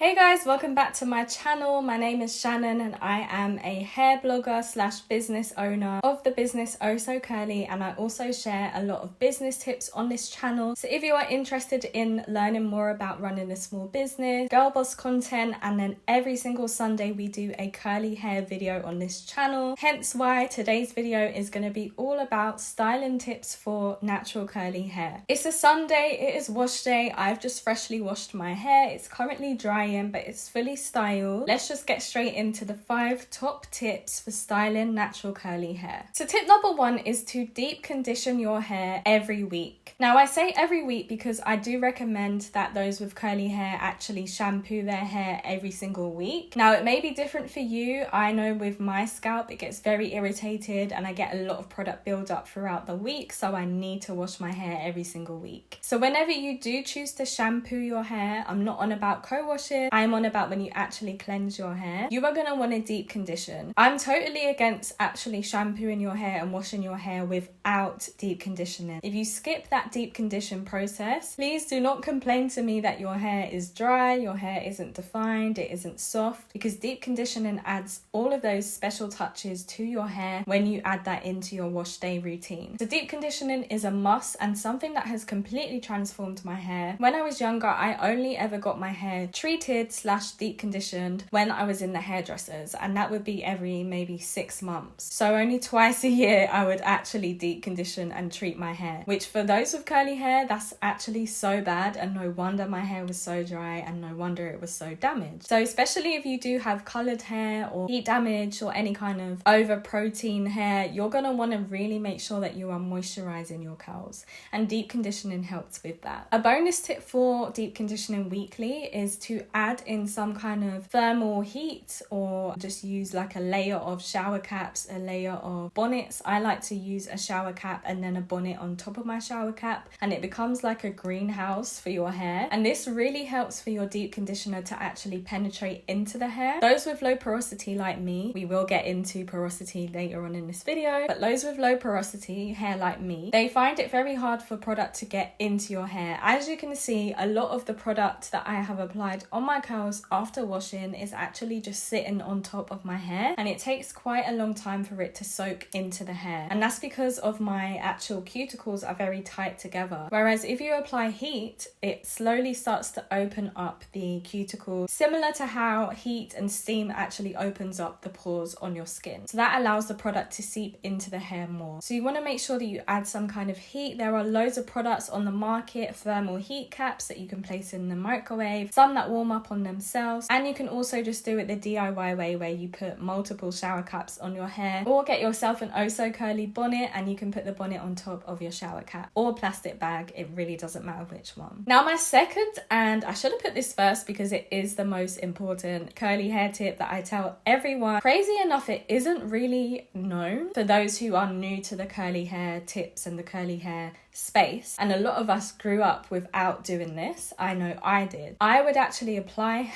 Hey guys, welcome back to my channel. My name is Shannon and I am a hair blogger slash business owner of the business Oh So Curly, and I also share a lot of business tips on this channel. So if you are interested in learning more about running a small business, girl boss content, and then every single Sunday we do a curly hair video on this channel. Hence why today's video is going to be all about styling tips for natural curly hair. It's a Sunday, it is wash day. I've just freshly washed my hair. It's currently drying, but it's fully styled. Let's just get straight into the 5 top tips for styling natural curly hair. So tip number 1 is to deep condition your hair every week. Now I say every week because I do recommend that those with curly hair actually shampoo their hair every single week. Now it may be different for you. I know with my scalp it gets very irritated and I get a lot of product build up throughout the week, so I need to wash my hair every single week. So whenever you do choose to shampoo your hair, I'm not on about co-washing, I'm on about when you actually cleanse your hair, you are going to want to deep condition. I'm totally against actually shampooing your hair and washing your hair without deep conditioning. If you skip that deep condition process, please do not complain to me that your hair is dry, your hair isn't defined, it isn't soft, because deep conditioning adds all of those special touches to your hair when you add that into your wash day routine. So deep conditioning is a must and something that has completely transformed my hair. When I was younger, I only ever got my hair treated / deep conditioned when I was in the hairdressers, and that would be every maybe 6 months. So only twice a year I would actually deep condition and treat my hair, which for those with curly hair, that's actually so bad, and no wonder my hair was so dry and no wonder it was so damaged. So especially if you do have colored hair or heat damage or any kind of over protein hair, you're going to want to really make sure that you are moisturizing your curls, and deep conditioning helps with that. A bonus tip for deep conditioning weekly is to add in some kind of thermal heat, or just use like a layer of shower caps, a layer of bonnets. I like to use a shower cap and then a bonnet on top of my shower cap, and it becomes like a greenhouse for your hair, and this really helps for your deep conditioner to actually penetrate into the hair. Those with low porosity like me, we will get into porosity later on in this video, but those with low porosity hair like me, they find it very hard for product to get into your hair. As you can see, a lot of the product that I have applied on my curls after washing is actually just sitting on top of my hair, and it takes quite a long time for it to soak into the hair, and that's because of my actual cuticles are very tight together. Whereas if you apply heat, it slowly starts to open up the cuticle, similar to how heat and steam actually opens up the pores on your skin. So that allows the product to seep into the hair more. So you want to make sure that you add some kind of heat. There are loads of products on the market, thermal heat caps that you can place in the microwave, some that warm up on themselves, and you can also just do it the DIY way where you put multiple shower caps on your hair, or get yourself an Oh So Curly bonnet and you can put the bonnet on top of your shower cap, or plastic bag. It really doesn't matter which one. Now my second, and I should have put this first because it is the most important curly hair tip that I tell everyone. Crazy enough, it isn't really known for those who are new to the curly hair tips and the curly hair space, and a lot of us grew up without doing this. I know I did. I would actually apply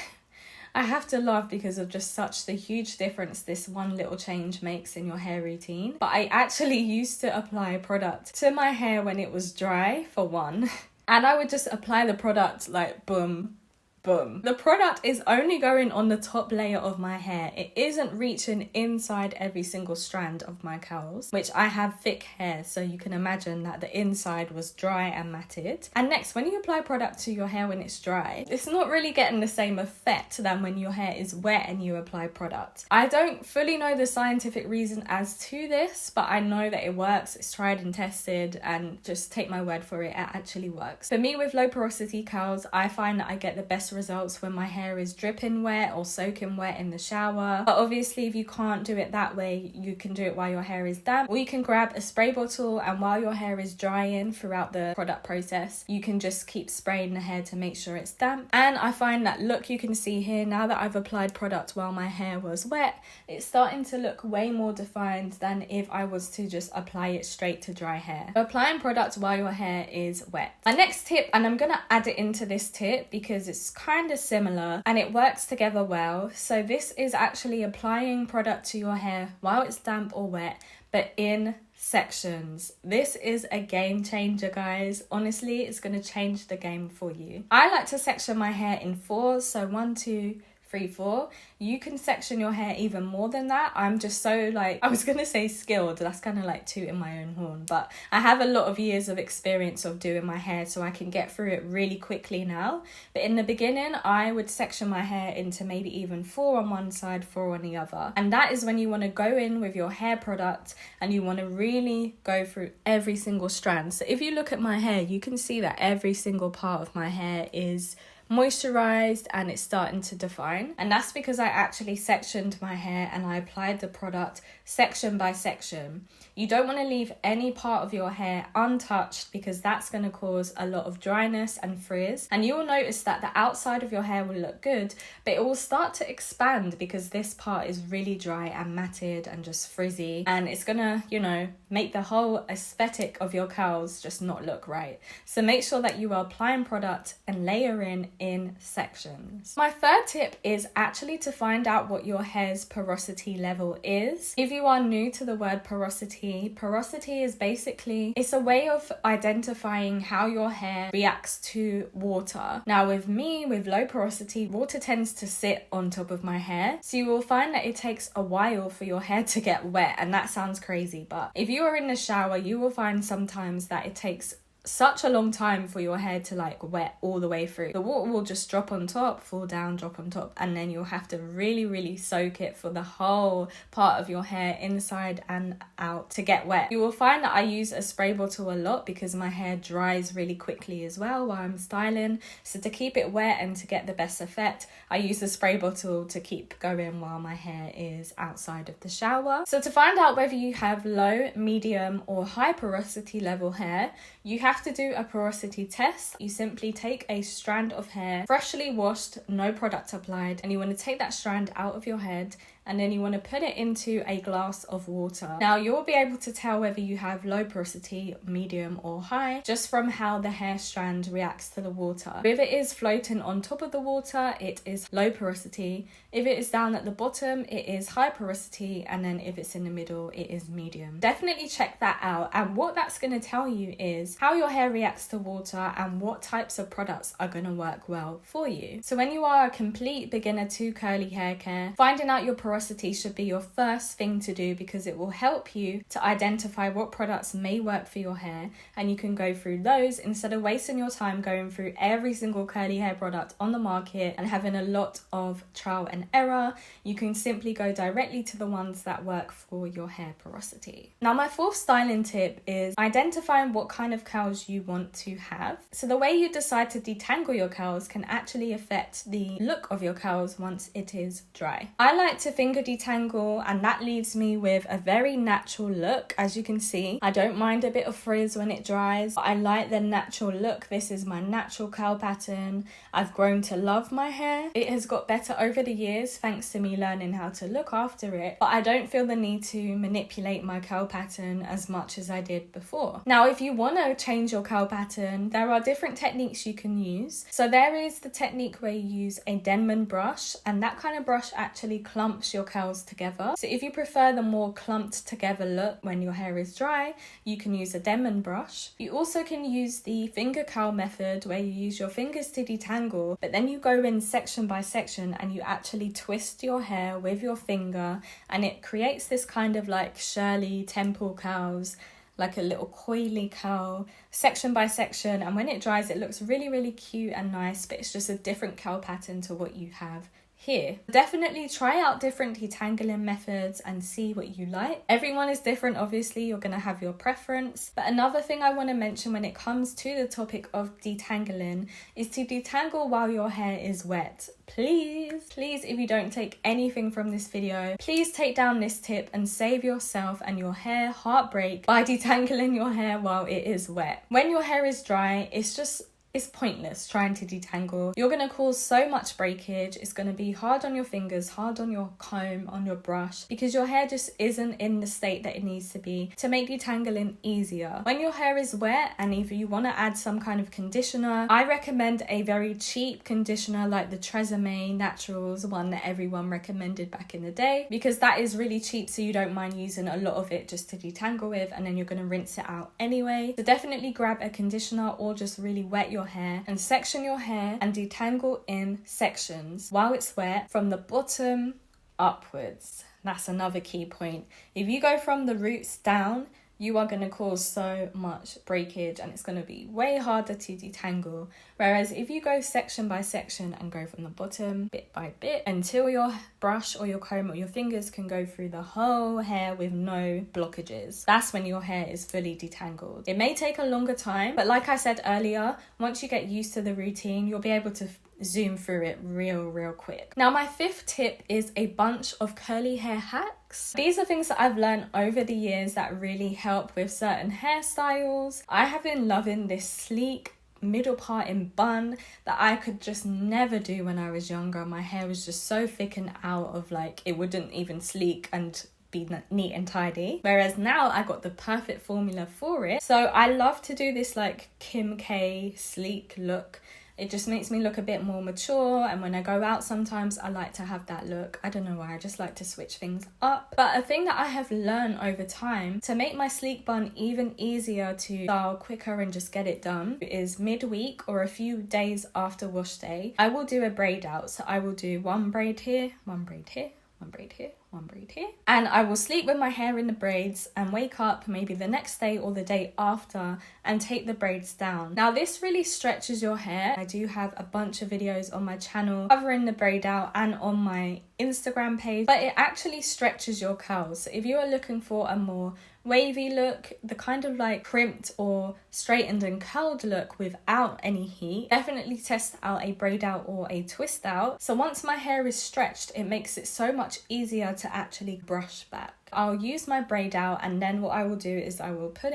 I have to laugh because of just such the huge difference this one little change makes in your hair routine. But I actually used to apply product to my hair when it was dry, for one, and I would just apply the product like boom, boom. The product is only going on the top layer of my hair. It isn't reaching inside every single strand of my curls, which I have thick hair, so you can imagine that the inside was dry and matted. And next, when you apply product to your hair when it's dry, it's not really getting the same effect than when your hair is wet and you apply product. I don't fully know the scientific reason as to this, but I know that it works. It's tried and tested, and just take my word for it, it actually works. For me with low porosity curls, I find that I get the best results when my hair is dripping wet or soaking wet in the shower. But obviously if you can't do it that way, you can do it while your hair is damp, or you can grab a spray bottle, and while your hair is drying throughout the product process, you can just keep spraying the hair to make sure it's damp. And I find that, look, you can see here, now that I've applied product while my hair was wet, it's starting to look way more defined than if I was to just apply it straight to dry hair. So applying product while your hair is wet. My next tip, and I'm gonna add it into this tip because it's kind of similar and it works together well. So this is actually applying product to your hair while it's damp or wet, but in sections. This is a game changer, guys. Honestly, it's going to change the game for you. I like to section my hair in 4s, so 1, 2, 3, 4. You can section your hair even more than that. I'm just so like, I was gonna say skilled, that's kind of like tooting my own horn, but I have a lot of years of experience of doing my hair, so I can get through it really quickly now. But in the beginning, I would section my hair into maybe even 4 on one side, 4 on the other. And that is when you want to go in with your hair product and you want to really go through every single strand. So if you look at my hair, you can see that every single part of my hair is moisturized and it's starting to define, and that's because I actually sectioned my hair and I applied the product section by section. You don't want to leave any part of your hair untouched because that's going to cause a lot of dryness and frizz, and you will notice that the outside of your hair will look good, but it will start to expand because this part is really dry and matted and just frizzy, and it's gonna, you know, make the whole aesthetic of your curls just not look right. So make sure that you are applying product and layering in sections. My third tip is actually to find out what your hair's porosity level is. If you are new to the word porosity is basically, it's a way of identifying how your hair reacts to water. Now with me, with low porosity, water tends to sit on top of my hair, so you will find that it takes a while for your hair to get wet, and that sounds crazy, but if you are in the shower, you will find sometimes that it takes such a long time for your hair to like wet all the way through. The water will just drop on top, fall down, drop on top, and then you'll have to really soak it for the whole part of your hair inside and out to get wet. You will find that I use a spray bottle a lot because my hair dries really quickly as well while I'm styling. So to keep it wet and to get the best effect, I use the spray bottle to keep going while my hair is outside of the shower. So to find out whether you have low, medium or high porosity level hair, you have to do a porosity test. You simply take a strand of hair, freshly washed, no product applied, and you want to take that strand out of your head, and then you want to put it into a glass of water. Now you'll be able to tell whether you have low porosity, medium or high just from how the hair strand reacts to the water. If it is floating on top of the water, it is low porosity. If it is down at the bottom, it is high porosity, and then if it's in the middle, it is medium. Definitely check that out, and what that's going to tell you is how your hair reacts to water and what types of products are going to work well for you. So when you are a complete beginner to curly hair care, finding out your porosity should be your first thing to do because it will help you to identify what products may work for your hair, and you can go through those instead of wasting your time going through every single curly hair product on the market and having a lot of trial and error. You can simply go directly to the ones that work for your hair porosity. Now my fourth styling tip is identifying what kind of curls you want to have. So the way you decide to detangle your curls can actually affect the look of your curls once it is dry. I like to finger detangle, and that leaves me with a very natural look. As you can see, I don't mind a bit of frizz when it dries. I like the natural look. This is my natural curl pattern. I've grown to love my hair. It has got better over the years thanks to me learning how to look after it, but I don't feel the need to manipulate my curl pattern as much as I did before. Now if you want to change your curl pattern, there are different techniques you can use. So there is the technique where you use a Denman brush, and that kind of brush actually clumps your curls together. So if you prefer the more clumped together look when your hair is dry, you can use a Denman brush. You also can use the finger curl method where you use your fingers to detangle, but then you go in section by section and you actually twist your hair with your finger, and it creates this kind of like Shirley Temple curls, like a little coily curl, section by section, and when it dries it looks really cute and nice, but it's just a different curl pattern to what you have here. Definitely try out different detangling methods and see what you like. Everyone is different, obviously, you're going to have your preference. But another thing I want to mention when it comes to the topic of detangling is to detangle while your hair is wet. Please, if you don't take anything from this video, please take down this tip and save yourself and your hair heartbreak by detangling your hair while it is wet. When your hair is dry, it's just it's pointless trying to detangle. You're going to cause so much breakage. It's going to be hard on your fingers, hard on your comb, on your brush, because your hair just isn't in the state that it needs to be to make detangling easier. When your hair is wet and if you want to add some kind of conditioner, I recommend a very cheap conditioner like the Tresemme Naturals, one that everyone recommended back in the day, because that is really cheap, so you don't mind using a lot of it just to detangle with, and then you're going to rinse it out anyway. So definitely grab a conditioner or just really wet your hair and section your hair and detangle in sections while it's wet from the bottom upwards. That's another key point. If you go from the roots down, you are going to cause so much breakage and it's going to be way harder to detangle. Whereas if you go section by section and go from the bottom bit by bit until your brush or your comb or your fingers can go through the whole hair with no blockages, that's when your hair is fully detangled. It may take a longer time, but like I said earlier, once you get used to the routine, you'll be able to zoom through it real quick. Now my fifth tip is a bunch of curly hair hacks. These are things that I've learned over the years that really help with certain hairstyles. I have been loving this sleek middle part in bun that I could just never do when I was younger. My hair was just so thick and out of like, it wouldn't even sleek and be neat and tidy, whereas now I got the perfect formula for it. So I love to do this like Kim K sleek look. It just makes me look a bit more mature, and when I go out sometimes I like to have that look. I don't know why, I just like to switch things up. But a thing that I have learned over time to make my sleek bun even easier to style quicker and just get it done is midweek or a few days after wash day, I will do a braid out. So I will do one braid here, one braid here, one braid here, one braid here, and I will sleep with my hair in the braids and wake up maybe the next day or the day after and take the braids down. Now this really stretches your hair. I do have a bunch of videos on my channel covering the braid out and on my Instagram page, but it actually stretches your curls. So if you are looking for a more wavy look, the kind of like crimped or straightened and curled look without any heat, definitely test out a braid out or a twist out. So once my hair is stretched, it makes it so much easier to actually brush back. I'll use my braid out, and then what I will do is I will part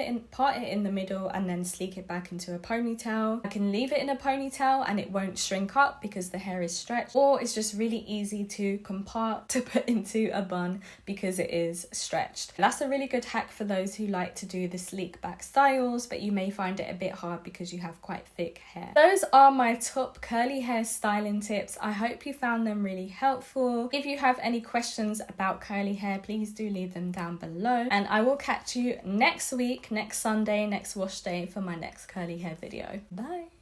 it in the middle and then sleek it back into a ponytail. I can leave it in a ponytail and it won't shrink up because the hair is stretched, or it's just really easy to put into a bun because it is stretched. That's a really good hack for those who like to do the sleek back styles, but you may find it a bit hard because you have quite thick hair. Those are my top curly hair styling tips. I hope you found them really helpful. If you have any questions about curly hair, please do leave them down below, and I will catch you next week, next Sunday, next wash day for my next curly hair video. Bye.